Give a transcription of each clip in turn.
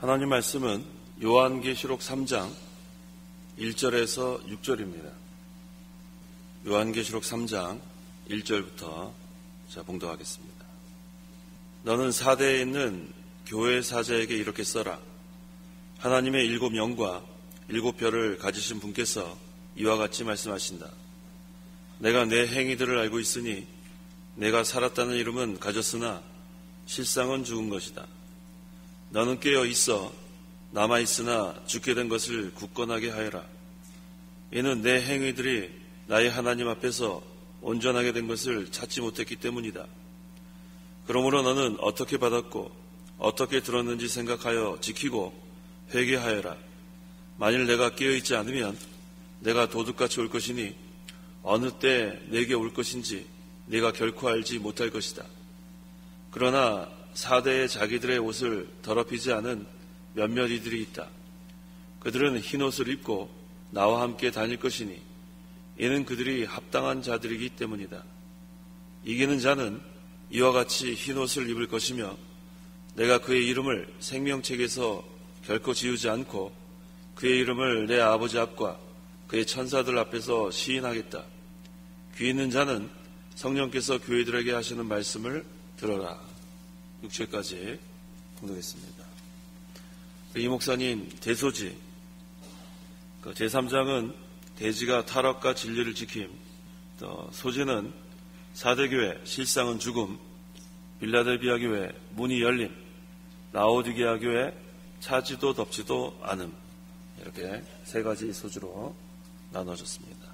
하나님 말씀은 요한계시록 3장 1절에서 6절입니다. 요한계시록 3장 1절부터 봉독하겠습니다. 너는 사대에 있는 교회 사자에게 이렇게 써라. 하나님의 7영과 7별을 가지신 분께서 이와 같이 말씀하신다. 내가 내 행위들을 알고 있으니 내가 살았다는 이름은 가졌으나 실상은 죽은 것이다. 너는 깨어 있어 남아있으나 죽게 된 것을 굳건하게 하여라. 이는 내 행위들이 나의 하나님 앞에서 온전하게 된 것을 찾지 못했기 때문이다. 그러므로 너는 어떻게 받았고 어떻게 들었는지 생각하여 지키고 회개하여라. 만일 내가 깨어있지 않으면 내가 도둑같이 올 것이니 어느 때 내게 올 것인지 네가 결코 알지 못할 것이다. 그러나 사대에 자기들의 옷을 더럽히지 않은 몇몇 이들이 있다. 그들은 흰옷을 입고 나와 함께 다닐 것이니 이는 그들이 합당한 자들이기 때문이다. 이기는 자는 이와 같이 흰옷을 입을 것이며 내가 그의 이름을 생명책에서 결코 지우지 않고 그의 이름을 내 아버지 앞과 그의 천사들 앞에서 시인하겠다. 귀 있는 자는 성령께서 교회들에게 하시는 말씀을 들어라. 6절까지 봉독했습니다. 이 목사님 대소지 제3장은 대지가 타락과 진리를 지킴, 또 소지는 사대교회 실상은 죽음, 빌라델비아 교회 문이 열림, 라오디게아 교회 차지도 덮지도 않음, 이렇게 세 가지 소주로 나눠졌습니다.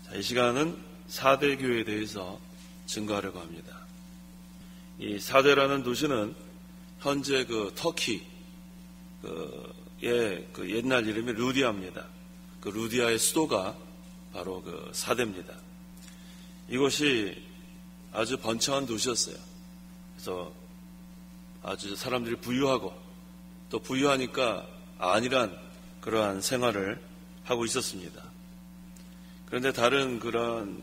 자, 이 시간은 사대교회에 대해서 증거하려고 합니다. 이 사대라는 도시는 현재 터키의 옛날 이름이 루디아입니다. 그 루디아의 수도가 바로 사대입니다. 이곳이 아주 번창한 도시였어요. 그래서 아주 사람들이 부유하고 또 부유하니까 안일한 그러한 생활을 하고 있었습니다. 그런데 다른 그런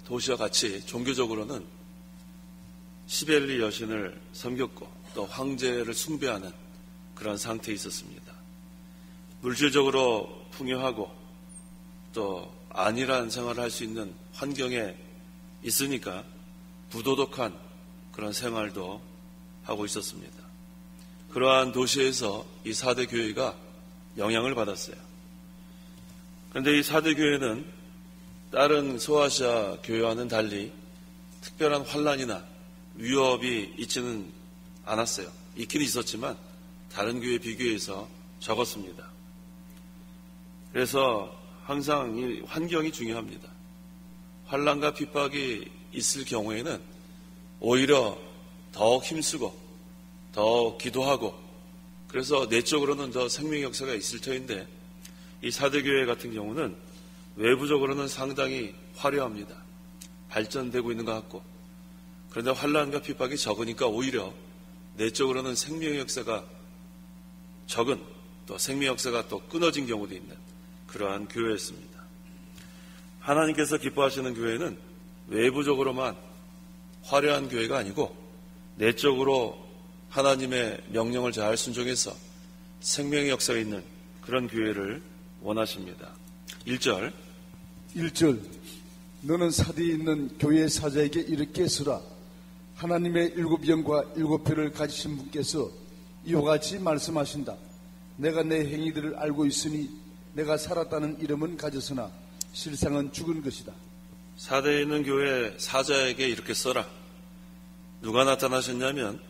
도시와 같이 종교적으로는 시벨리 여신을 섬겼고 또 황제를 숭배하는 그런 상태에 있었습니다. 물질적으로 풍요하고 또 안일한 생활을 할 수 있는 환경에 있으니까 부도덕한 그런 생활도 하고 있었습니다. 그러한 도시에서 이 사대 교회가 영향을 받았어요. 그런데 이 사대 교회는 다른 소아시아 교회와는 달리 특별한 환난이나 위협이 있지는 않았어요. 있긴 있었지만 다른 교회에 비교해서 적었습니다. 그래서 항상 이 환경이 중요합니다. 환난과 핍박이 있을 경우에는 오히려 더 힘쓰고 더 기도하고 그래서 내적으로는 더 생명의 역사가 있을 터인데 이 사대교회 같은 경우는 외부적으로는 상당히 화려합니다. 발전되고 있는 것 같고 그런데 환난과 핍박이 적으니까 오히려 내적으로는 생명의 역사가 적은 또 생명의 역사가 또 끊어진 경우도 있는 그러한 교회였습니다. 하나님께서 기뻐하시는 교회는 외부적으로만 화려한 교회가 아니고 내적으로 하나님의 명령을 잘 순종해서 생명의 역사가 있는 그런 교회를 원하십니다. 1절 너는 사대에 있는 교회 사자에게 이렇게 쓰라. 하나님의 7영과 7별을 가지신 분께서 이와 같이 말씀하신다. 내가 내 행위들을 알고 있으니 내가 살았다는 이름은 가졌으나 실상은 죽은 것이다. 사대에 있는 교회 사자에게 이렇게 써라. 누가 나타나셨냐면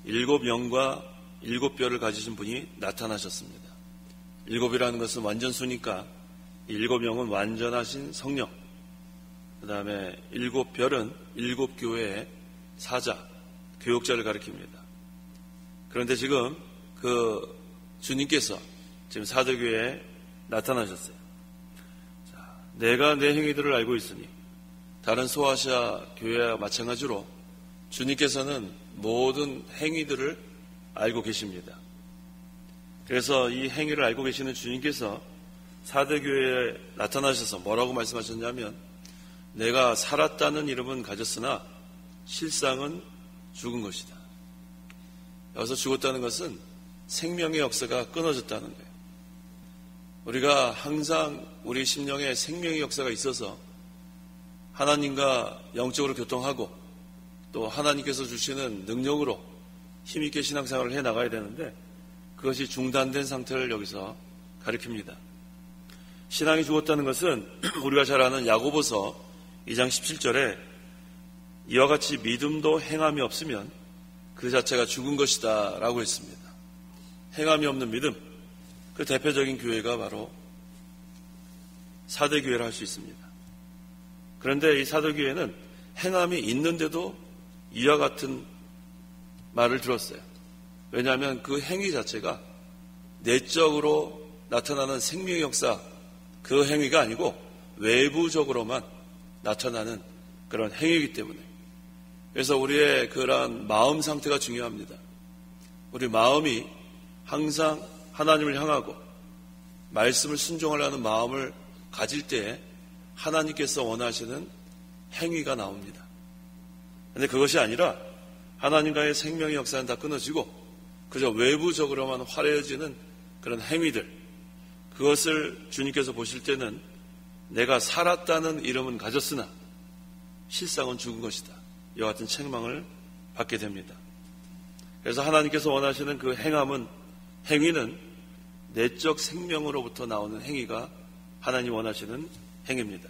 7영과 7별을 가지신 분이 나타나셨습니다. 7이라는 것은 완전수니까 7영은 완전하신 성령, 그 다음에 7별은 7교회의 사자, 교육자를 가리킵니다. 그런데 지금 주님께서 지금 사대교회에 나타나셨어요. 자, 내가 내 행위들을 알고 있으니 다른 소아시아 교회와 마찬가지로 주님께서는 모든 행위들을 알고 계십니다. 그래서 이 행위를 알고 계시는 주님께서 사대교회에 나타나셔서 뭐라고 말씀하셨냐면 내가 살았다는 이름은 가졌으나 실상은 죽은 것이다. 여기서 죽었다는 것은 생명의 역사가 끊어졌다는 거예요. 우리가 항상 우리 심령에 생명의 역사가 있어서 하나님과 영적으로 교통하고 또 하나님께서 주시는 능력으로 힘있게 신앙생활을 해나가야 되는데 그것이 중단된 상태를 여기서 가리킵니다. 신앙이 죽었다는 것은 우리가 잘 아는 야고보서 2장 17절에 이와 같이 믿음도 행함이 없으면 그 자체가 죽은 것이다 라고 했습니다. 행함이 없는 믿음, 그 대표적인 교회가 바로 사대교회라 할 수 있습니다. 그런데 이 사도교회는 행함이 있는데도 이와 같은 말을 들었어요. 왜냐하면 그 행위 자체가 내적으로 나타나는 생명의 역사, 그 행위가 아니고 외부적으로만 나타나는 그런 행위이기 때문에. 그래서 우리의 그러한 마음 상태가 중요합니다. 우리 마음이 항상 하나님을 향하고 말씀을 순종하려는 마음을 가질 때에 하나님께서 원하시는 행위가 나옵니다. 그런데 그것이 아니라 하나님과의 생명의 역사는 다 끊어지고 그저 외부적으로만 화려해지는 그런 행위들, 그것을 주님께서 보실 때는 내가 살았다는 이름은 가졌으나 실상은 죽은 것이다, 이와 같은 책망을 받게 됩니다. 그래서 하나님께서 원하시는 그 행위는 내적 생명으로부터 나오는 행위가 하나님 원하시는 행위입니다.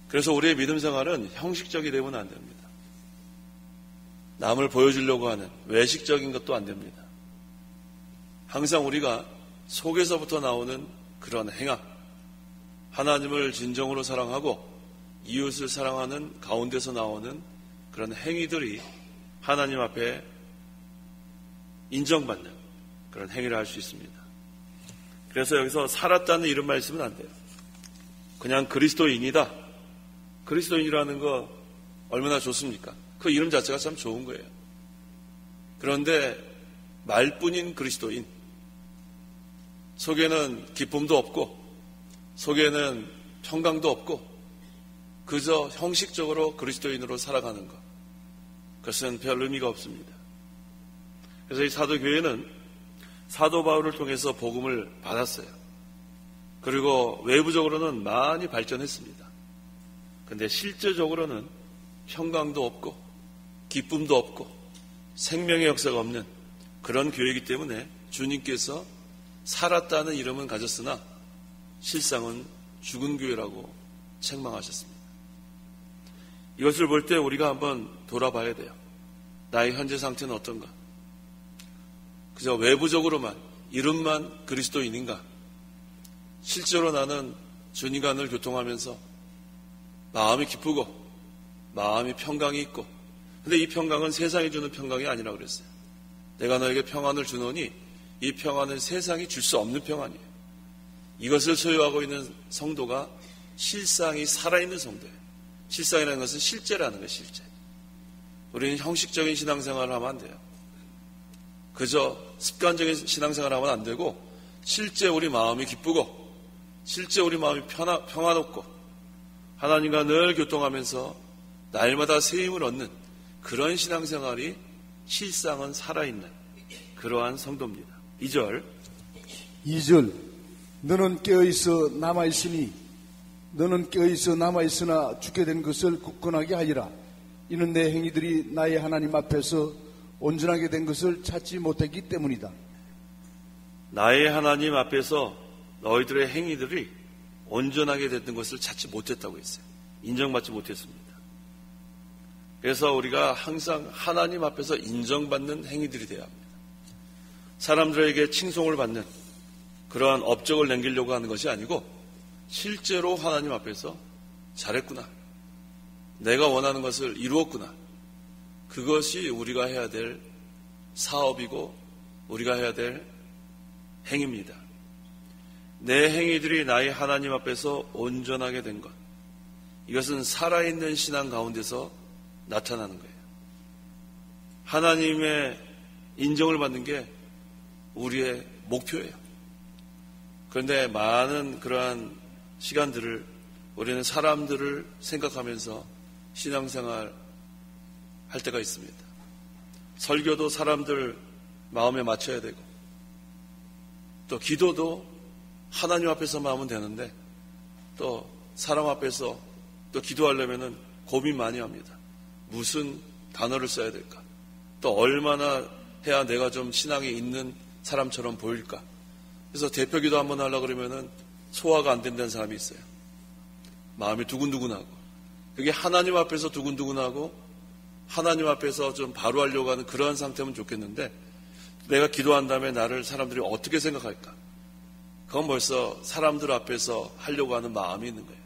그래서 우리의 믿음 생활은 형식적이 되면 안 됩니다. 남을 보여주려고 하는 외식적인 것도 안 됩니다. 항상 우리가 속에서부터 나오는 그런 행함, 하나님을 진정으로 사랑하고 이웃을 사랑하는 가운데서 나오는 그런 행위들이 하나님 앞에 인정받는 그런 행위를 할 수 있습니다. 그래서 여기서 살았다는 이런 말씀은 안 돼요. 그냥 그리스도인이다. 그리스도인이라는 거 얼마나 좋습니까? 그 이름 자체가 참 좋은 거예요. 그런데 말뿐인 그리스도인, 속에는 기쁨도 없고 속에는 평강도 없고 그저 형식적으로 그리스도인으로 살아가는 것, 그것은 별 의미가 없습니다. 그래서 이 사도교회는 사도 바울을 통해서 복음을 받았어요. 그리고 외부적으로는 많이 발전했습니다. 그런데 실제적으로는 평강도 없고 기쁨도 없고 생명의 역사가 없는 그런 교회이기 때문에 주님께서 살았다는 이름은 가졌으나 실상은 죽은 교회라고 책망하셨습니다. 이것을 볼 때 우리가 한번 돌아봐야 돼요. 나의 현재 상태는 어떤가? 그저 외부적으로만, 이름만 그리스도인인가? 실제로 나는 주님과 늘 교통하면서 마음이 기쁘고 마음이 평강이 있고, 근데 이 평강은 세상이 주는 평강이 아니라 그랬어요. 내가 너에게 평안을 주노니 이 평안은 세상이 줄 수 없는 평안이에요. 이것을 소유하고 있는 성도가 실상이 살아있는 성도예요. 실상이라는 것은 실제라는 거예요. 실제. 우리는 형식적인 신앙생활을 하면 안 돼요. 그저 습관적인 신앙생활을 하면 안 되고 실제 우리 마음이 기쁘고 실제 우리 마음이 평안없고 하나님과 늘 교통하면서 날마다 새 힘을 얻는 그런 신앙생활이 실상은 살아있는 그러한 성도입니다. 2절 너는 깨어있어 남아있으나 죽게 된 것을 굳건하게 하리라. 이는 내 행위들이 나의 하나님 앞에서 온전하게 된 것을 찾지 못했기 때문이다. 나의 하나님 앞에서 너희들의 행위들이 온전하게 됐던 것을 찾지 못했다고 했어요. 인정받지 못했습니다. 그래서 우리가 항상 하나님 앞에서 인정받는 행위들이 되어야 합니다. 사람들에게 칭송을 받는 그러한 업적을 남기려고 하는 것이 아니고 실제로 하나님 앞에서 잘했구나, 내가 원하는 것을 이루었구나, 그것이 우리가 해야 될 사업이고 우리가 해야 될 행위입니다. 내 행위들이 나의 하나님 앞에서 온전하게 된 것, 이것은 살아있는 신앙 가운데서 나타나는 거예요. 하나님의 인정을 받는 게 우리의 목표예요. 그런데 많은 그러한 시간들을 우리는 사람들을 생각하면서 신앙생활 할 때가 있습니다. 설교도 사람들 마음에 맞춰야 되고, 또 기도도 하나님 앞에서만 하면 되는데, 또 사람 앞에서 또 기도하려면은 고민 많이 합니다. 무슨 단어를 써야 될까? 또 얼마나 해야 내가 좀 신앙이 있는 사람처럼 보일까? 그래서 대표 기도 한번 하려고 그러면은 소화가 안 된다는 사람이 있어요. 마음이 두근두근하고. 그게 하나님 앞에서 두근두근하고 하나님 앞에서 좀 바로 하려고 하는 그러한 상태면 좋겠는데, 내가 기도한 다음에 나를 사람들이 어떻게 생각할까? 그건 벌써 사람들 앞에서 하려고 하는 마음이 있는 거예요.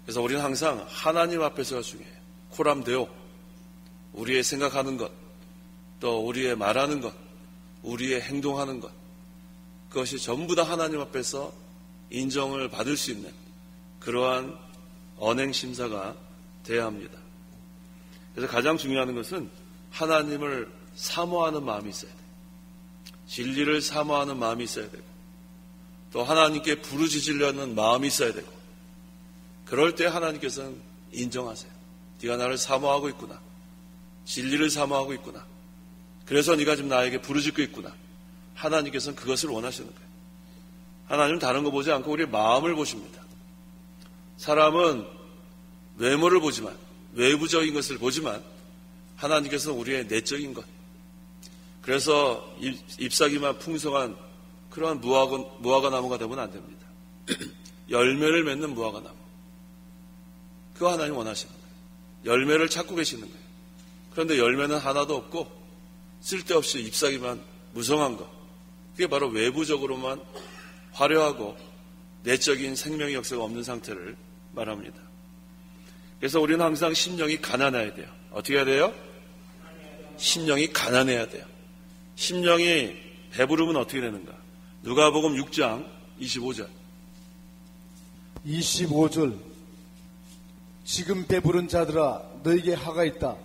그래서 우리는 항상 하나님 앞에서가 중요해요. 코람데오, 우리의 생각하는 것, 또 우리의 말하는 것, 우리의 행동하는 것, 그것이 전부 다 하나님 앞에서 인정을 받을 수 있는 그러한 언행심사가 되어야 합니다. 그래서 가장 중요한 것은 하나님을 사모하는 마음이 있어야 돼요. 진리를 사모하는 마음이 있어야 되고, 또 하나님께 부르짖으려는 마음이 있어야 되고, 그럴 때 하나님께서는 인정하세요. 네가 나를 사모하고 있구나. 진리를 사모하고 있구나. 그래서 네가 지금 나에게 부르짖고 있구나. 하나님께서는 그것을 원하시는 거예요. 하나님은 다른 거 보지 않고 우리의 마음을 보십니다. 사람은 외모를 보지만, 외부적인 것을 보지만, 하나님께서는 우리의 내적인 것. 그래서 잎사귀만 풍성한 그러한 무화과 나무가 되면 안 됩니다. 열매를 맺는 무화과 나무. 그거 하나님 원하시는 거예요. 열매를 찾고 계시는 거예요. 그런데 열매는 하나도 없고 쓸데없이 잎사귀만 무성한 것. 그게 바로 외부적으로만 화려하고 내적인 생명의 역사가 없는 상태를 말합니다. 그래서 우리는 항상 심령이 가난해야 돼요. 어떻게 해야 돼요? 심령이 가난해야 돼요. 심령이 배부르면 어떻게 되는가? 누가복음 6장 25절. 25절. 지금 배부른 자들아 너에게 화가 있다.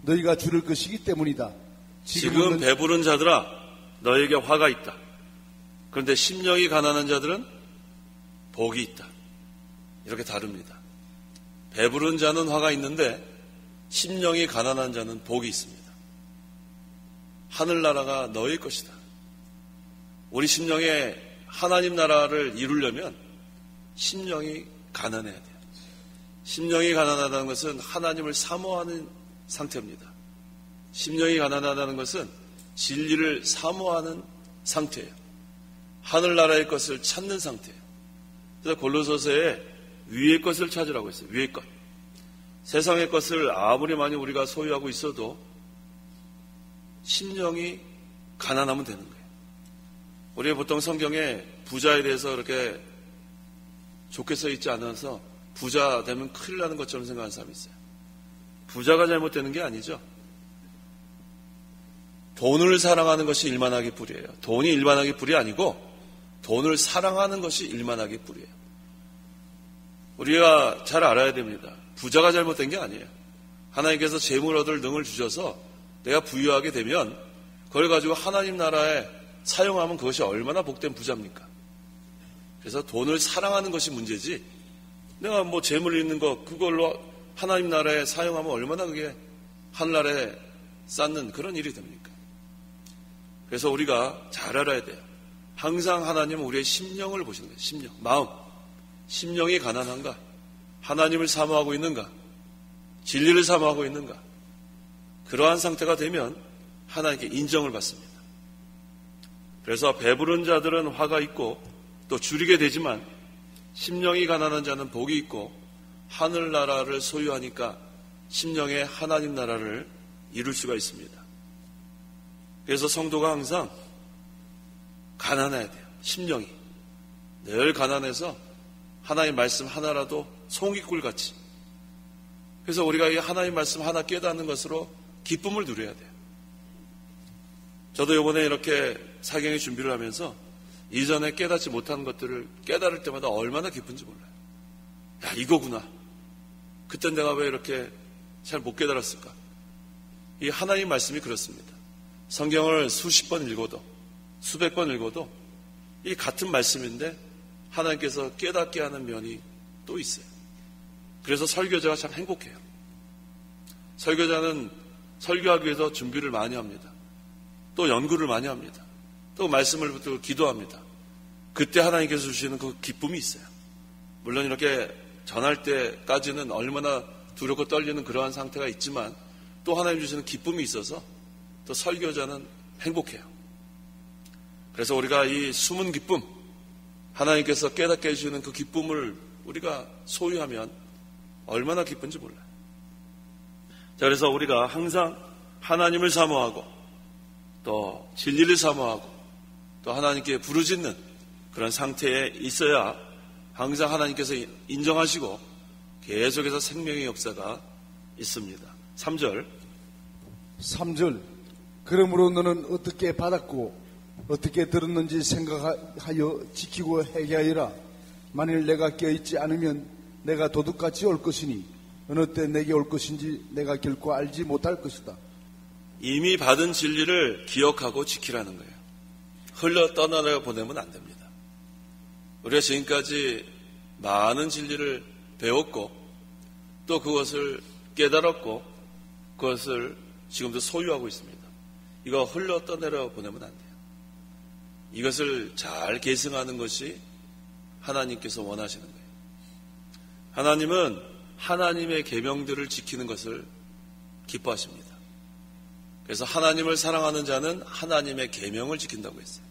너희가 줄을 것이기 때문이다. 지금 배부른 자들아 너에게 화가 있다. 그런데 심령이 가난한 자들은 복이 있다. 이렇게 다릅니다. 배부른 자는 화가 있는데 심령이 가난한 자는 복이 있습니다. 하늘나라가 너의 것이다. 우리 심령에 하나님 나라를 이루려면 심령이 가난해야 돼요. 심령이 가난하다는 것은 하나님을 사모하는 상태입니다. 심령이 가난하다는 것은 진리를 사모하는 상태예요. 하늘나라의 것을 찾는 상태예요. 그래서 골로새서에 위의 것을 찾으라고 했어요. 위의 것. 세상의 것을 아무리 많이 우리가 소유하고 있어도 심령이 가난하면 되는 거예요. 우리가 보통 성경에 부자에 대해서 이렇게 좋게 써 있지 않아서 부자 되면 큰일 나는 것처럼 생각하는 사람이 있어요. 부자가 잘못되는 게 아니죠. 돈을 사랑하는 것이 일만하기 뿌리예요. 돈이 일만하기 뿌리 아니고 돈을 사랑하는 것이 일만하기 뿌리예요. 우리가 잘 알아야 됩니다. 부자가 잘못된 게 아니에요. 하나님께서 재물 얻을 능을 주셔서 내가 부유하게 되면 그걸 가지고 하나님 나라에 사용하면 그것이 얼마나 복된 부자입니까? 그래서 돈을 사랑하는 것이 문제지, 내가 뭐 재물 있는 거 그걸로 하나님 나라에 사용하면 얼마나 그게 하늘나라에 쌓는 그런 일이 됩니까? 그래서 우리가 잘 알아야 돼요. 항상 하나님은 우리의 심령을 보시는 거예요. 심령, 마음. 심령이 가난한가? 하나님을 사모하고 있는가? 진리를 사모하고 있는가? 그러한 상태가 되면 하나님께 인정을 받습니다. 그래서 배부른 자들은 화가 있고 또 줄이게 되지만 심령이 가난한 자는 복이 있고 하늘나라를 소유하니까 심령의 하나님 나라를 이룰 수가 있습니다. 그래서 성도가 항상 가난해야 돼요. 심령이 늘 가난해서 하나님 말씀 하나라도 송이꿀같이. 그래서 우리가 이 하나님 말씀 하나 깨닫는 것으로 기쁨을 누려야 돼요. 저도 이번에 이렇게 사경의 준비를 하면서 이전에 깨닫지 못한 것들을 깨달을 때마다 얼마나 기쁜지 몰라요. 야, 이거구나. 그땐 내가 왜 이렇게 잘 못 깨달았을까? 이 하나님 말씀이 그렇습니다. 성경을 수십 번 읽어도 수백 번 읽어도 이 같은 말씀인데 하나님께서 깨닫게 하는 면이 또 있어요. 그래서 설교자가 참 행복해요. 설교자는 설교하기 위해서 준비를 많이 합니다. 또 연구를 많이 합니다. 또 말씀을 붙들고 기도합니다. 그때 하나님께서 주시는 그 기쁨이 있어요. 물론 이렇게 전할 때까지는 얼마나 두렵고 떨리는 그러한 상태가 있지만 또 하나님 주시는 기쁨이 있어서 또 설교자는 행복해요. 그래서 우리가 이 숨은 기쁨, 하나님께서 깨닫게 해주시는 그 기쁨을 우리가 소유하면 얼마나 기쁜지 몰라요. 자, 그래서 우리가 항상 하나님을 사모하고 또 진리를 사모하고 또 하나님께 부르짖는 그런 상태에 있어야 항상 하나님께서 인정하시고 계속해서 생명의 역사가 있습니다. 3절. 그러므로 너는 어떻게 받았고 어떻게 들었는지 생각하여 지키고 회개하여라. 만일 내가 껴있지 않으면 내가 도둑같이 올 것이니 어느 때 내게 올 것인지 내가 결코 알지 못할 것이다. 이미 받은 진리를 기억하고 지키라는 거예요. 흘러 떠나려 보내면 안 됩니다. 우리가 지금까지 많은 진리를 배웠고 또 그것을 깨달았고 그것을 지금도 소유하고 있습니다. 이거 흘러 떠내려 보내면 안 돼요. 이것을 잘 계승하는 것이 하나님께서 원하시는 거예요. 하나님은 하나님의 계명들을 지키는 것을 기뻐하십니다. 그래서 하나님을 사랑하는 자는 하나님의 계명을 지킨다고 했어요.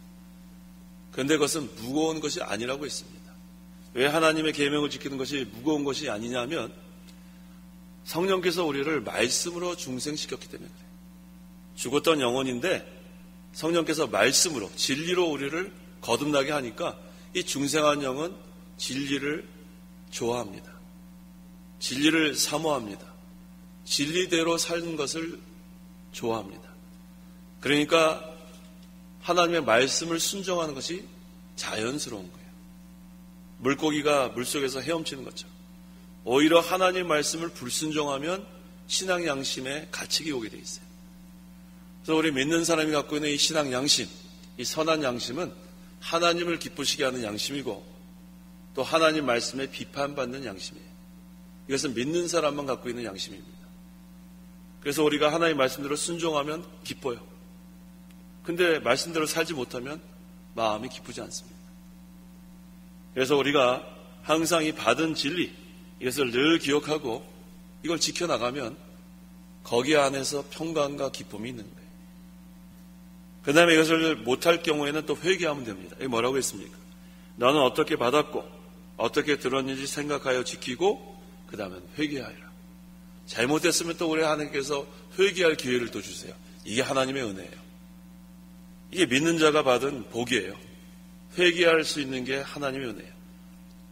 그런데 그것은 무거운 것이 아니라고 했습니다. 왜 하나님의 계명을 지키는 것이 무거운 것이 아니냐면 성령께서 우리를 말씀으로 중생시켰기 때문에 그래요. 죽었던 영혼인데 성령께서 말씀으로 진리로 우리를 거듭나게 하니까 이 중생한 영은 진리를 좋아합니다. 진리를 사모합니다. 진리대로 사는 것을 좋아합니다. 그러니까 하나님의 말씀을 순종하는 것이 자연스러운 거예요. 물고기가 물속에서 헤엄치는 것처럼. 오히려 하나님의 말씀을 불순종하면 신앙 양심에 가책이 오게 돼 있어요. 그래서 우리 믿는 사람이 갖고 있는 이 신앙 양심, 이 선한 양심은 하나님을 기쁘시게 하는 양심이고 또 하나님 말씀에 비판받는 양심이에요. 이것은 믿는 사람만 갖고 있는 양심입니다. 그래서 우리가 하나님 말씀대로 순종하면 기뻐요. 근데 말씀대로 살지 못하면 마음이 기쁘지 않습니다. 그래서 우리가 항상 이 받은 진리, 이것을 늘 기억하고 이걸 지켜나가면 거기 안에서 평강과 기쁨이 있는 거예요. 그 다음에 이것을 못할 경우에는 또 회개하면 됩니다. 이게 뭐라고 했습니까? 너는 어떻게 받았고 어떻게 들었는지 생각하여 지키고 그 다음엔 회개하여라. 잘못했으면 또 우리 하나님께서 회개할 기회를 또 주세요. 이게 하나님의 은혜예요. 이게 믿는 자가 받은 복이에요. 회개할 수 있는 게 하나님의 은혜예요.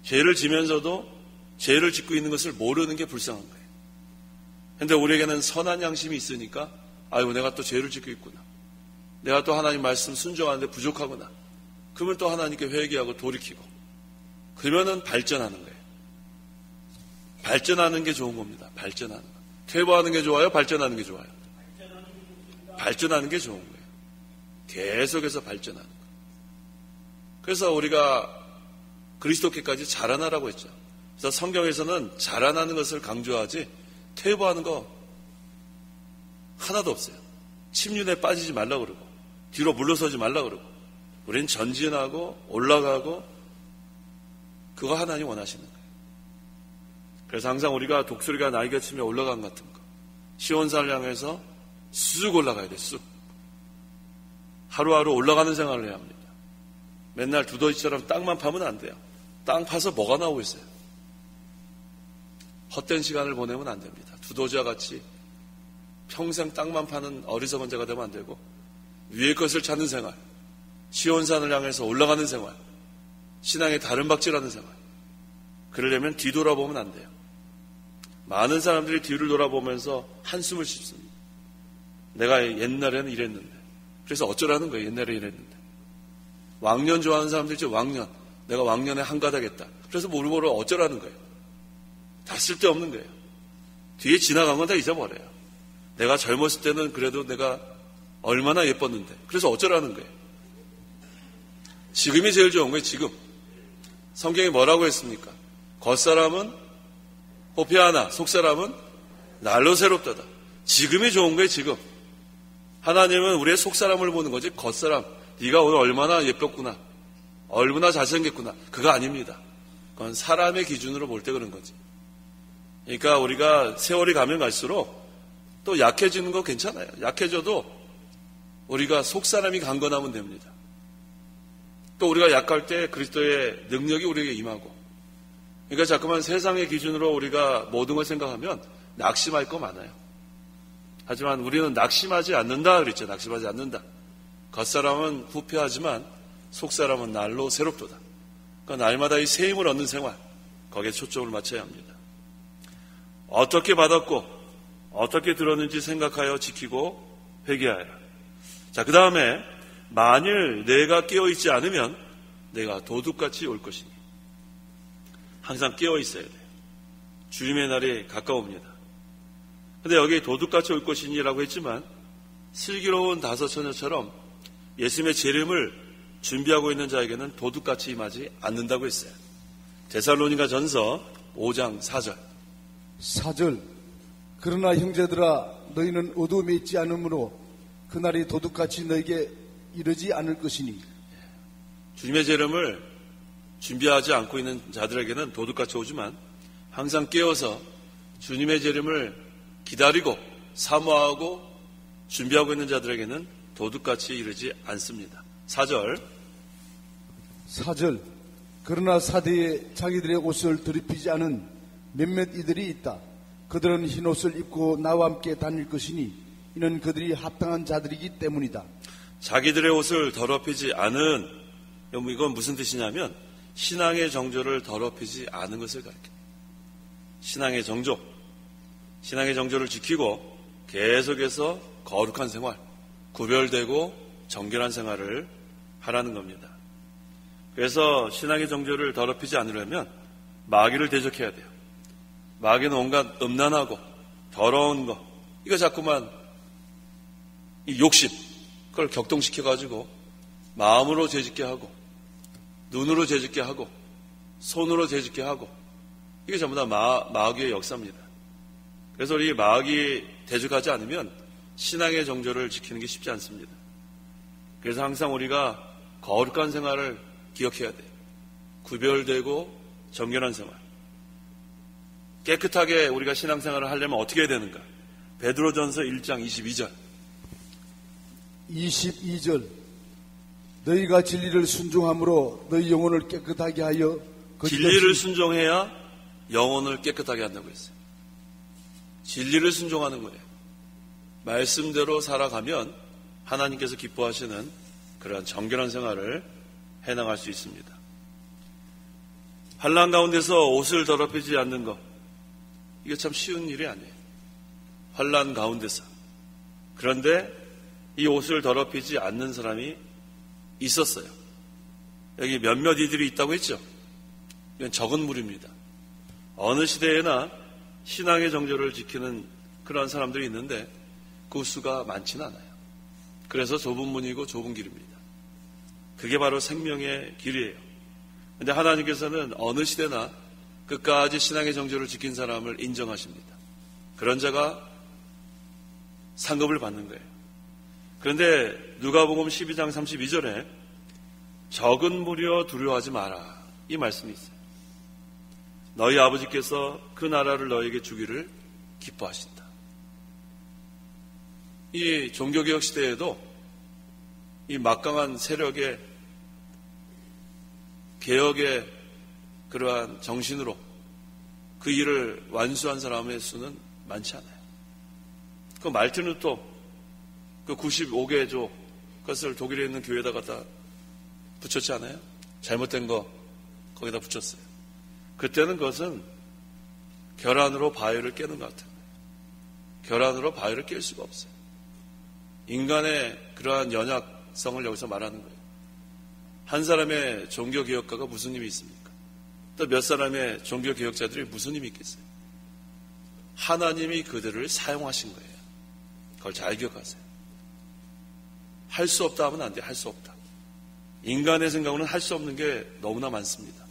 죄를 지면서도 죄를 짓고 있는 것을 모르는 게 불쌍한 거예요. 그런데 우리에게는 선한 양심이 있으니까 아이고 내가 또 죄를 짓고 있구나. 내가 또 하나님 말씀 순종하는데 부족하구나. 그러면 또 하나님께 회개하고 돌이키고 그러면은 발전하는 거예요. 발전하는 게 좋은 겁니다. 발전하는 거. 퇴보하는 게 좋아요? 발전하는 게 좋아요? 발전하는 게 좋은 거예요. 계속해서 발전하는 거. 그래서 우리가 그리스도께까지 자라나라고 했죠. 그래서 성경에서는 자라나는 것을 강조하지 퇴보하는 거 하나도 없어요. 침륜에 빠지지 말라고 그러고 뒤로 물러서지 말라고 그러고 우리는 전진하고 올라가고 그거 하나님 원하시는 거예요. 그래서 항상 우리가 독수리가 날개 치며 올라간 같은 거 시온산을 향해서 쑥 올라가야 돼. 쑥. 하루하루 올라가는 생활을 해야 합니다. 맨날 두더지처럼 땅만 파면 안 돼요. 땅 파서 뭐가 나오고 있어요. 헛된 시간을 보내면 안 됩니다. 두더지와 같이 평생 땅만 파는 어리석은 자가 되면 안 되고 위의 것을 찾는 생활, 시온산을 향해서 올라가는 생활, 신앙의 다른 박질하는 생활. 그러려면 뒤돌아보면 안 돼요. 많은 사람들이 뒤를 돌아보면서 한숨을 쉽습니다. 내가 옛날에는 이랬는데 그래서 어쩌라는 거예요. 옛날에 이랬는데 왕년 좋아하는 사람들 있죠. 왕년. 내가 왕년에 한가닥했다. 그래서 모르모르 어쩌라는 거예요. 다 쓸데없는 거예요. 뒤에 지나간 건 다 잊어버려요. 내가 젊었을 때는 그래도 내가 얼마나 예뻤는데 그래서 어쩌라는 거예요. 지금이 제일 좋은 거예요. 지금. 성경이 뭐라고 했습니까? 겉사람은 호피하나 속사람은 날로 새롭다다. 지금이 좋은 거예요, 지금. 하나님은 우리의 속사람을 보는 거지, 겉사람. 네가 오늘 얼마나 예뻤구나. 얼마나 잘생겼구나. 그거 아닙니다. 그건 사람의 기준으로 볼 때 그런 거지. 그러니까 우리가 세월이 가면 갈수록 또 약해지는 거 괜찮아요. 약해져도 우리가 속사람이 강건하면 됩니다. 또 우리가 약할 때 그리스도의 능력이 우리에게 임하고, 그러니까 자꾸만 세상의 기준으로 우리가 모든 걸 생각하면 낙심할 거 많아요. 하지만 우리는 낙심하지 않는다 그랬죠. 낙심하지 않는다. 겉사람은 후패하지만 속사람은 날로 새롭도다. 그러니까 날마다 이 새 힘을 얻는 생활, 거기에 초점을 맞춰야 합니다. 어떻게 받았고 어떻게 들었는지 생각하여 지키고 회개하여라. 자, 그 다음에 만일 내가 깨어있지 않으면 내가 도둑같이 올 것이니. 항상 깨어있어야 돼요. 주님의 날이 가까웁니다. 근데 여기 도둑같이 올 것이니라고 했지만 슬기로운 다섯 처녀처럼 예수님의 재림을 준비하고 있는 자에게는 도둑같이 임하지 않는다고 했어요. 데살로니가 전서 5장 4절. 4절. 그러나 형제들아 너희는 어두움에 있지 않으므로 그날이 도둑같이 너에게 이르지 않을 것이니. 주님의 재림을 준비하지 않고 있는 자들에게는 도둑같이 오지만 항상 깨어서 주님의 재림을 기다리고 사모하고 준비하고 있는 자들에게는 도둑같이 이르지 않습니다. 4절. 그러나 사대에 자기들의 옷을 더럽히지 않은 몇몇 이들이 있다. 그들은 흰 옷을 입고 나와 함께 다닐 것이니 이는 그들이 합당한 자들이기 때문이다. 자기들의 옷을 더럽히지 않은, 이건 무슨 뜻이냐면 신앙의 정조를 더럽히지 않은 것을 가리킵니다. 신앙의 정조를 지키고 계속해서 거룩한 생활, 구별되고 정결한 생활을 하라는 겁니다. 그래서 신앙의 정조를 더럽히지 않으려면 마귀를 대적해야 돼요. 마귀는 온갖 음란하고 더러운 거, 이거 자꾸만 이 욕심, 그걸 격동시켜가지고 마음으로 죄짓게 하고 눈으로 죄짓게 하고 손으로 죄짓게 하고, 이게 전부 다 마귀의 역사입니다. 그래서 우리 마귀 대적하지 않으면 신앙의 정조를 지키는 게 쉽지 않습니다. 그래서 항상 우리가 거룩한 생활을 기억해야 돼요. 구별되고 정결한 생활. 깨끗하게 우리가 신앙생활을 하려면 어떻게 해야 되는가? 베드로전서 1장 22절. 너희가 진리를 순종함으로 너희 영혼을 깨끗하게 하여 진리를 순종해야 영혼을 깨끗하게 한다고 했어요. 진리를 순종하는 거예요. 말씀대로 살아가면 하나님께서 기뻐하시는 그러한 정결한 생활을 해나갈 수 있습니다. 환난 가운데서 옷을 더럽히지 않는 것, 이게 참 쉬운 일이 아니에요. 환난 가운데서. 그런데 이 옷을 더럽히지 않는 사람이 있었어요. 여기 몇몇 이들이 있다고 했죠. 이건 적은 무리입니다. 어느 시대에나 신앙의 정조를 지키는 그런 사람들이 있는데 그 수가 많지는 않아요. 그래서 좁은 문이고 좁은 길입니다. 그게 바로 생명의 길이에요. 그런데 하나님께서는 어느 시대나 끝까지 신앙의 정조를 지킨 사람을 인정하십니다. 그런 자가 상급을 받는 거예요. 그런데 누가복음 12장 32절에 적은 무리여 두려워하지 마라, 이 말씀이 있어요. 너희 아버지께서 그 나라를 너에게 주기를 기뻐하신다. 이 종교개혁 시대에도 이 막강한 세력의 개혁의 그러한 정신으로 그 일을 완수한 사람의 수는 많지 않아요. 그 말틴 루터 그 95개조 그것을 독일에 있는 교회에다 갖다 붙였지 않아요? 잘못된 거 거기다 붙였어요. 그때는 그것은 결안으로 바위를 깨는 것 같아요. 결안으로 바위를 깰 수가 없어요. 인간의 그러한 연약성을 여기서 말하는 거예요. 한 사람의 종교개혁가가 무슨 힘이 있습니까? 또 몇 사람의 종교개혁자들이 무슨 힘이 있겠어요? 하나님이 그들을 사용하신 거예요. 그걸 잘 기억하세요. 할 수 없다 하면 안 돼요. 할 수 없다. 인간의 생각으로는 할 수 없는 게 너무나 많습니다.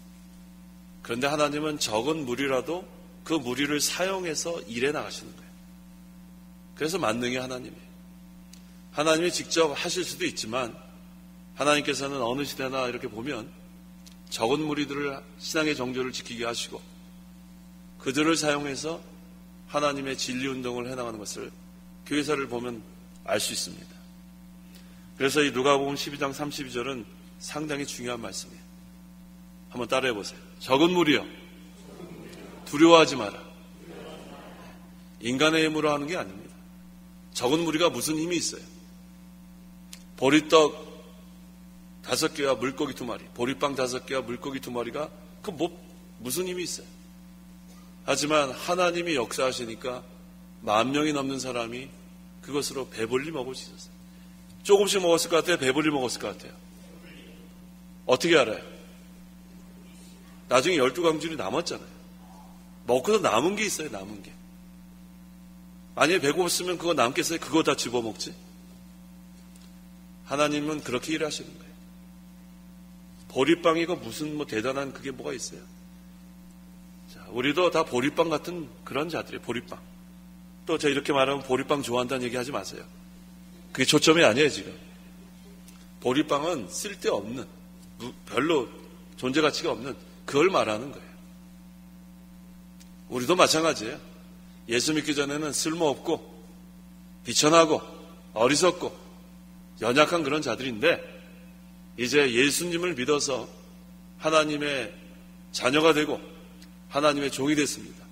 그런데 하나님은 적은 무리라도 그 무리를 사용해서 일해 나가시는 거예요. 그래서 만능의 하나님이에요. 하나님이 직접 하실 수도 있지만 하나님께서는 어느 시대나 이렇게 보면 적은 무리들을 신앙의 정조를 지키게 하시고 그들을 사용해서 하나님의 진리운동을 해나가는 것을 교회사를 보면 알 수 있습니다. 그래서 이 누가복음 12장 32절은 상당히 중요한 말씀이에요. 한번 따라해 보세요. 적은 무리여 두려워하지 마라. 인간의 힘으로 하는 게 아닙니다. 적은 무리가 무슨 힘이 있어요? 보리떡 5개와 물고기 2마리, 보리빵 5개와 물고기 2마리가 무슨 힘이 있어요? 하지만 하나님이 역사하시니까 10,000명이 넘는 사람이 그것으로 배불리 먹을 수 있었어요. 조금씩 먹었을 것 같아요? 배불리 먹었을 것 같아요? 어떻게 알아요? 나중에 12광줄이 남았잖아요. 먹고도 남은 게 있어요. 남은 게. 만약에 배고팠으면 그거 남겠어요? 그거 다 집어먹지? 하나님은 그렇게 일하시는 거예요. 보리빵이고 무슨 대단한 그게 뭐가 있어요? 자, 우리도 다 보리빵 같은 그런 자들이에요. 보리빵. 또 제가 이렇게 말하면 보리빵 좋아한다는 얘기 하지 마세요. 그게 초점이 아니에요, 지금. 보리빵은 쓸데없는, 별로 존재 가치가 없는 그걸 말하는 거예요. 우리도 마찬가지예요. 예수 믿기 전에는 쓸모없고 비천하고 어리석고 연약한 그런 자들인데 이제 예수님을 믿어서 하나님의 자녀가 되고 하나님의 종이 됐습니다.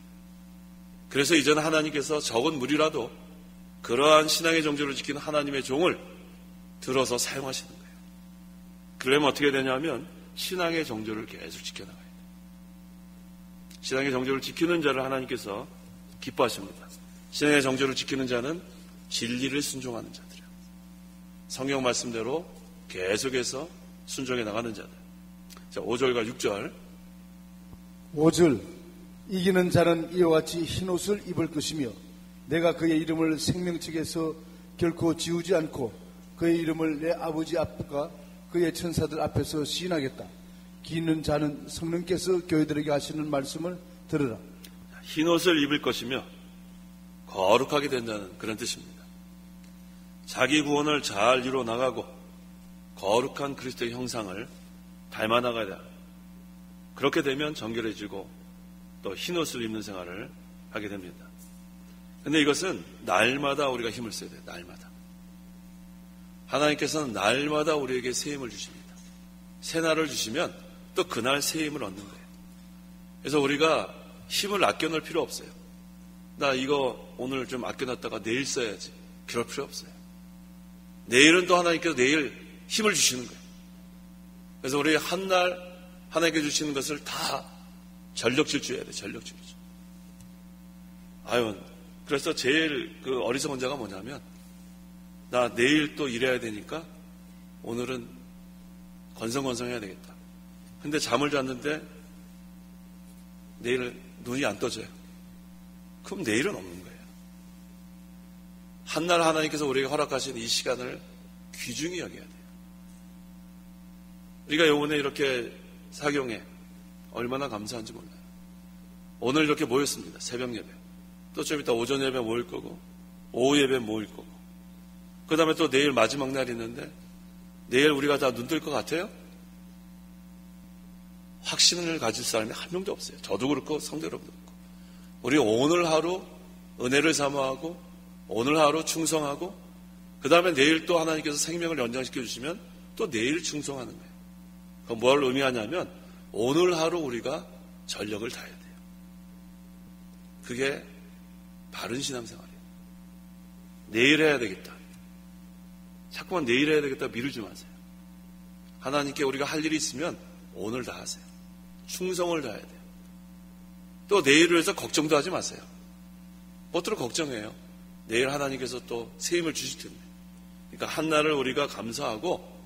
그래서 이제는 하나님께서 적은 무리라도 그러한 신앙의 정조를 지키는 하나님의 종을 들어서 사용하시는 거예요. 그러면 어떻게 되냐면 신앙의 정조를 계속 지켜나가야 돼요. 신앙의 정조를 지키는 자를 하나님께서 기뻐하십니다. 신앙의 정조를 지키는 자는 진리를 순종하는 자들이에요. 성경 말씀대로 계속해서 순종해 나가는 자들. 자, 5절과 6절. 5절. 이기는 자는 이와 같이 흰옷을 입을 것이며 내가 그의 이름을 생명책에서 결코 지우지 않고 그의 이름을 내 아버지 앞과 그의 천사들 앞에서 시인하겠다. 기는 자는 성령께서 교회들에게 하시는 말씀을 들으라. 흰옷을 입을 것이며 거룩하게 된다는 그런 뜻입니다. 자기 구원을 잘 이루어 나가고 거룩한 그리스도의 형상을 닮아 나가야 돼. 그렇게 되면 정결해지고 또 흰옷을 입는 생활을 하게 됩니다. 근데 이것은 날마다 우리가 힘을 써야 돼요. 날마다. 하나님께서는 날마다 우리에게 새 힘을 주십니다. 새 날을 주시면 또 그날 새 힘을 얻는 거예요. 그래서 우리가 힘을 아껴놓을 필요 없어요. 나 이거 오늘 좀 아껴놨다가 내일 써야지. 그럴 필요 없어요. 내일은 또 하나님께서 내일 힘을 주시는 거예요. 그래서 우리 한날 하나님께 주시는 것을 다 전력 질주해야 돼요. 전력 질주. 그래서 제일 그 어리석은 자가 뭐냐면 나 내일 또 일해야 되니까 오늘은 건성건성해야 되겠다. 근데 잠을 잤는데 내일 눈이 안 떠져요. 그럼 내일은 없는 거예요. 한날 하나님께서 우리에게 허락하신 이 시간을 귀중히 여겨야 돼요. 우리가 이번에 이렇게 사경에 얼마나 감사한지 몰라요. 오늘 이렇게 모였습니다. 새벽 예배. 또 좀 이따 오전 예배 모일 거고 오후 예배 모일 거고 그 다음에 또 내일 마지막 날이 있는데 내일 우리가 다 눈 뜰 것 같아요? 확신을 가질 사람이 한 명도 없어요. 저도 그렇고 성도 여러분도 그렇고. 우리 오늘 하루 은혜를 사모하고 오늘 하루 충성하고 그 다음에 내일 또 하나님께서 생명을 연장시켜 주시면 또 내일 충성하는 거예요. 그건 뭘 의미하냐면 오늘 하루 우리가 전력을 다해야 돼요. 그게 바른 신앙생활이에요. 내일 해야 되겠다. 자꾸만 내일 해야 되겠다 미루지 마세요. 하나님께 우리가 할 일이 있으면 오늘 다 하세요. 충성을 다해야 돼요. 또 내일을 위해서 걱정도 하지 마세요. 뭐들을 걱정해요. 내일 하나님께서 또 새 힘을 주실 텐데. 그러니까 한날을 우리가 감사하고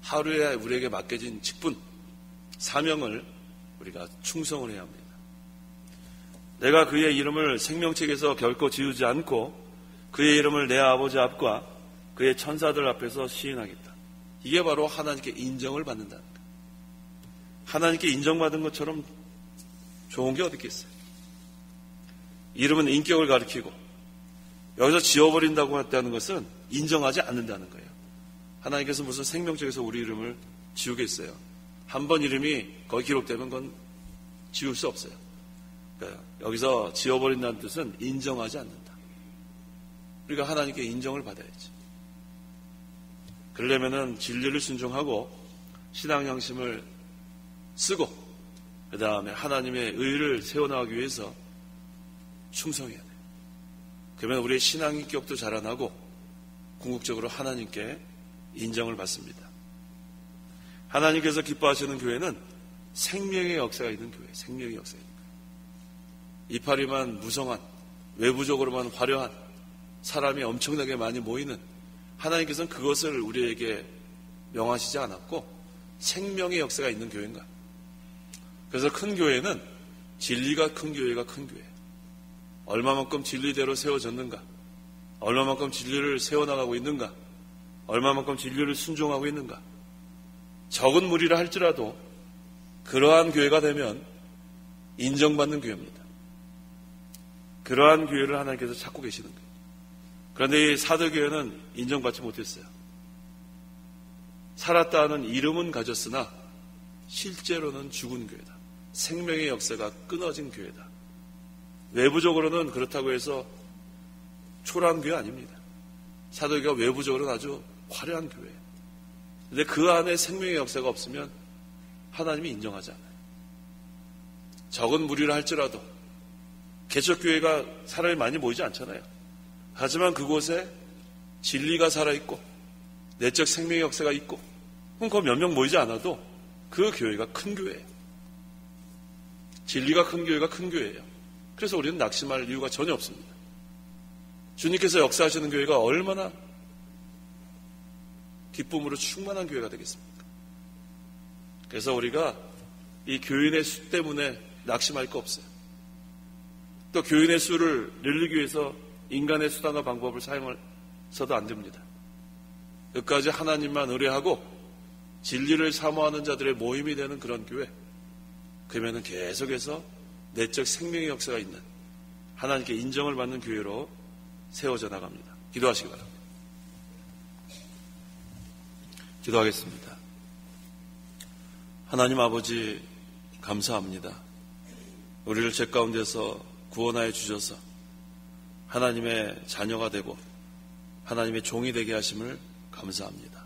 하루에 우리에게 맡겨진 직분, 사명을 우리가 충성을 해야 합니다. 내가 그의 이름을 생명책에서 결코 지우지 않고 그의 이름을 내 아버지 앞과 그의 천사들 앞에서 시인하겠다. 이게 바로 하나님께 인정을 받는다는 거예요. 하나님께 인정받은 것처럼 좋은 게 어디 있겠어요? 이름은 인격을 가리키고 여기서 지워버린다고 했다는 것은 인정하지 않는다는 거예요. 하나님께서 무슨 생명책에서 우리 이름을 지우겠어요. 한 번 이름이 거기 기록되면 그건 지울 수 없어요. 그러니까 여기서 지워버린다는 뜻은 인정하지 않는다. 우리가 하나님께 인정을 받아야지. 그러려면은 진리를 순종하고 신앙 양심을 쓰고 그 다음에 하나님의 의를 세워나가기 위해서 충성해야 돼요. 그러면 우리의 신앙 인격도 자라나고 궁극적으로 하나님께 인정을 받습니다. 하나님께서 기뻐하시는 교회는 생명의 역사가 있는 교회, 생명의 역사가 있는 교회. 이파리만 무성한, 외부적으로만 화려한 사람이 엄청나게 많이 모이는, 하나님께서는 그것을 우리에게 명하시지 않았고 생명의 역사가 있는 교회인가. 그래서 큰 교회는 진리가 큰 교회가 큰 교회. 얼마만큼 진리대로 세워졌는가, 얼마만큼 진리를 세워나가고 있는가, 얼마만큼 진리를 순종하고 있는가. 적은 무리라 할지라도 그러한 교회가 되면 인정받는 교회입니다. 그러한 교회를 하나님께서 찾고 계시는 거예요. 그런데 이 사도교회는 인정받지 못했어요. 살았다는 이름은 가졌으나 실제로는 죽은 교회다. 생명의 역사가 끊어진 교회다. 외부적으로는 그렇다고 해서 초라한 교회 아닙니다. 사도교회가 외부적으로는 아주 화려한 교회예요. 근데 그 안에 생명의 역사가 없으면 하나님이 인정하지 않아요. 적은 무리라 할지라도 개척교회가 사람이 많이 모이지 않잖아요. 하지만 그곳에 진리가 살아있고 내적 생명의 역사가 있고 그럼 몇 명 모이지 않아도 그 교회가 큰 교회예요. 진리가 큰 교회가 큰 교회예요. 그래서 우리는 낙심할 이유가 전혀 없습니다. 주님께서 역사하시는 교회가 얼마나 기쁨으로 충만한 교회가 되겠습니까? 그래서 우리가 이 교인의 수 때문에 낙심할 거 없어요. 또 교인의 수를 늘리기 위해서 인간의 수단과 방법을 사용해서도 안 됩니다. 끝까지 하나님만 의뢰하고 진리를 사모하는 자들의 모임이 되는 그런 교회, 그러면은 계속해서 내적 생명의 역사가 있는 하나님께 인정을 받는 교회로 세워져 나갑니다. 기도하시기 바랍니다. 기도하겠습니다. 하나님 아버지 감사합니다. 우리를 죄 가운데서 구원하여 주셔서 하나님의 자녀가 되고 하나님의 종이 되게 하심을 감사합니다.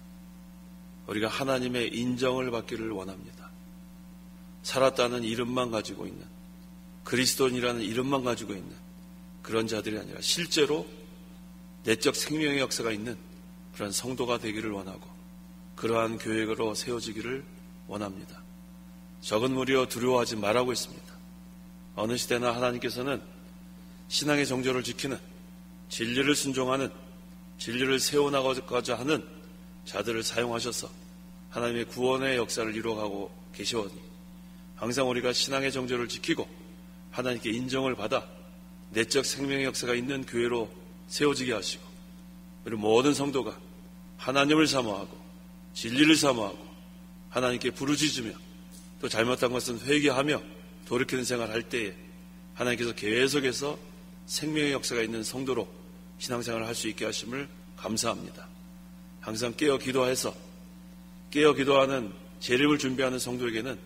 우리가 하나님의 인정을 받기를 원합니다. 살았다는 이름만 가지고 있는, 그리스도인이라는 이름만 가지고 있는 그런 자들이 아니라 실제로 내적 생명의 역사가 있는 그런 성도가 되기를 원하고 그러한 교회로 세워지기를 원합니다. 적은 무리여 두려워하지 말라고 했습니다. 어느 시대나 하나님께서는 신앙의 정절을 지키는, 진리를 순종하는, 진리를 세워나가고자 하는 자들을 사용하셔서 하나님의 구원의 역사를 이루어가고 계시오니 항상 우리가 신앙의 정절을 지키고 하나님께 인정을 받아 내적 생명의 역사가 있는 교회로 세워지게 하시고 우리 모든 성도가 하나님을 사모하고 진리를 사모하고 하나님께 부르짖으며 또 잘못한 것은 회개하며 돌이키는 생활을 할 때에 하나님께서 계속해서 생명의 역사가 있는 성도로 신앙생활을 할 수 있게 하심을 감사합니다. 항상 깨어 기도해서 깨어 기도하는 재림을 준비하는 성도에게는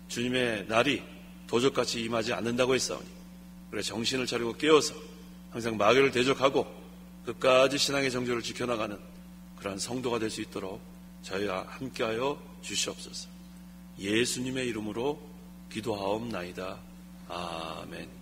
주님의 날이 도적같이 임하지 않는다고 했사오니 우리가 정신을 차리고 깨어서 항상 마귀를 대적하고 끝까지 신앙의 정절을 지켜나가는 그러한 성도가 될 수 있도록 저희와 함께하여 주시옵소서. 예수님의 이름으로 기도하옵나이다. 아멘.